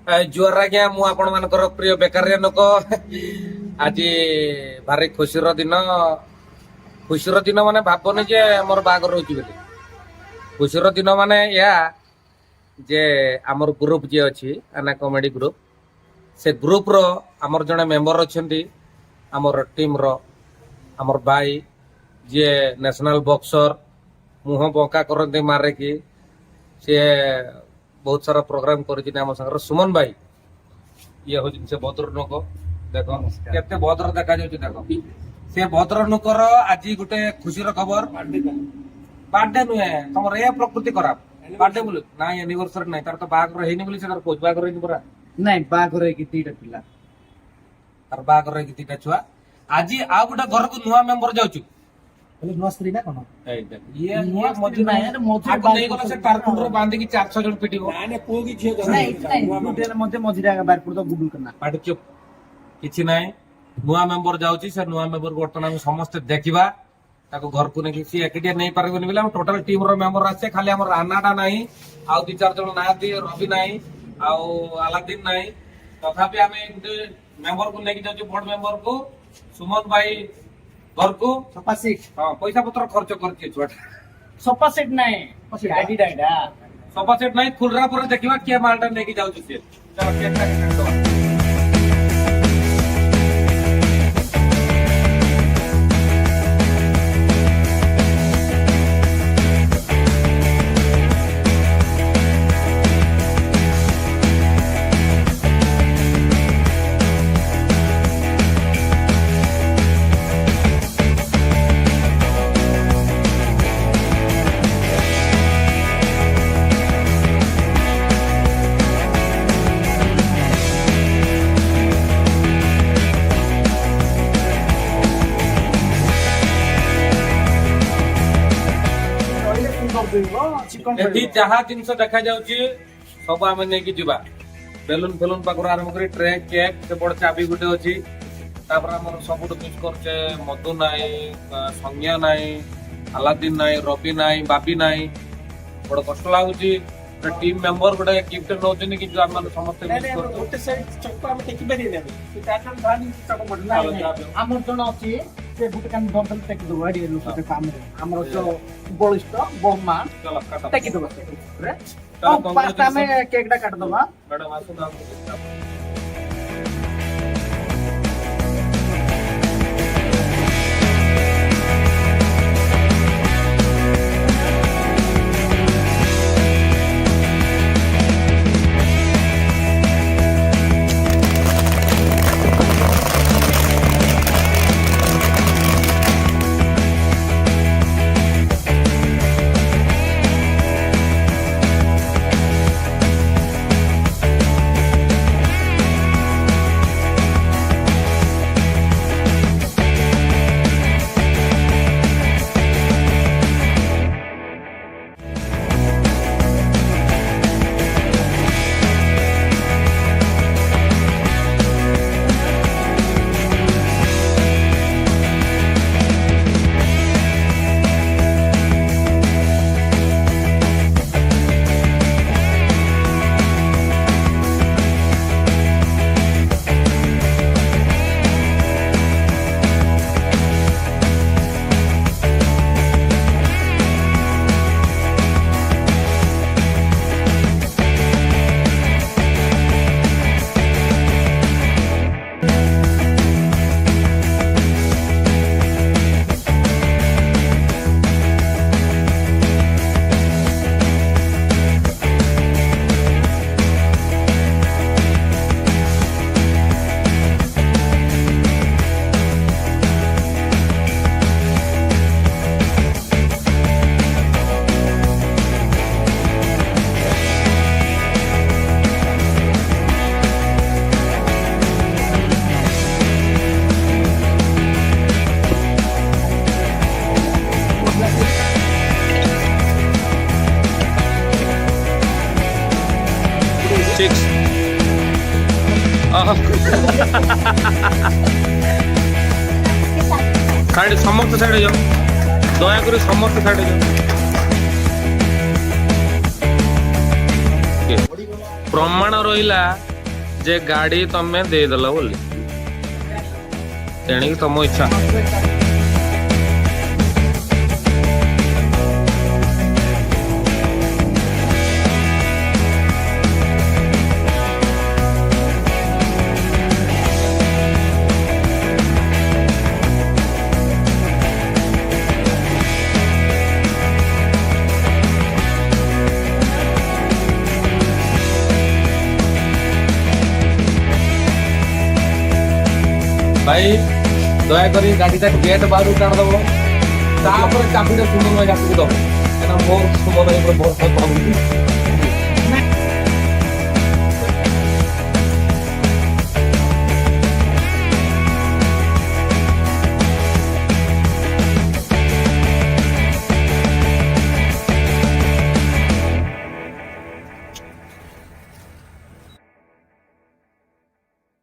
जुआर आज्ञा मु आपण मानकर प्रिय बेकारिया लोक आज भारी खुशीर दिन माने भाबनी जे मोर बागर रोची बोली खुशीर दिन माने या जे आमर ग्रुप जे अछि आना कॉमेडी ग्रुप से ग्रुप रो आमर जने मेंबर अछंती आमर टीम रो आमर भाई जे नेशनल बॉक्सर मुह बंका करते मारे की से बहुत सारा प्रोग्राम कर सुमन भाई ये हूँ से भद्र लोक देख केते भद्र देखा देख से भद्र लोकर आज गोटे खुशी खबर बर्थडे नुहे तुम ये प्रकृति खराब बर्थडे बोल ना एनिवर्सरी ना तार तो बागर है बोली से पोज बागर पूरा नहीं बागर तीटा पिला तार बागर तीटा छुआ आज आ गोटे घर को नुआ मेंबर जाऊँ स्त्री ना कौन ये मधु नहीं गला से कारकुन रो बांधी की 400 जन पिटिबो नाने पो की छियो नहीं मध्य मझिरा बारपुर तो गुडुल करना पाटी चुप किछि नाही नुआ मेंबर जाउची से नुआ मेंबर वर्तमान हम समस्त देखिबा ताको घर को नहीं सी एकटिया नहीं पारबनी बिला हम टोटल टीम रो मेंबर आछे खाली हमर आनाडा नाही आउ 2-4 जन नाती रवि नाही आउ अलादीन नाही तथापि हमें गुटे मेंबर को लेके जाउची बोर्ड मेंबर को सुमन भाई घर को सोफा सेट हां पैसा पत्र खर्च करके छुआटा सोफा सेट नहीं डाडी डाडा सोफा सेट नहीं खुलरा पर देखिबा के मालटा लेके जाउची से चलो केक काट दो एठी जहा जिनस देखा जाउची सब आमे नै कि जिबा बेलून फेलून पाकर आरंभ करी ट्रे केक से बड़ चाबी गुटे अछि तापर हमर सबुट मिस करचे मधु नाई संज्ञा नाई अलादीन नाई रवि नाई बाबी नाई बड़ कष्ट लागुची टीम मेंबर गुटे गिफ्ट नौचनी कि हम समस्त मिस करतो गोटे साइड चक्का हम टेकी बेरी नेबे से टाटन धानी चक्का बढ़ना हमर जण अछि से गुटे कान दंतल टेक दो गाडी लोक के काम रे हमर जो बलिष्ठ बहुमा चलो काटा टेकी दो रे अब पास्ता में केक डा काट दबा मैडम आसु ना Six. साइड समस्त साइड जाओ दया कर समस्त साइड जाओ प्रमाण रहा ଯେ ଗାଡି ତମେ ଦେଇଦେଲ ବୋଲି ତେଣିକି ତମ ଇଚ୍ଛା। ଭାଇ ଦୟାକରି ଗାଡିଟା ଗେଟ୍ ବାହାରୁ ଟାଣିଦବ, ତାପରେ ଚାବିଟା ସୁମନ ଭାଇ ହାତକୁ ଦବ, କାହିଁକିନା ମୋର ସୁମନ ଭାଇ ଉପରେ ବହୁତ ଭାବୁଛି।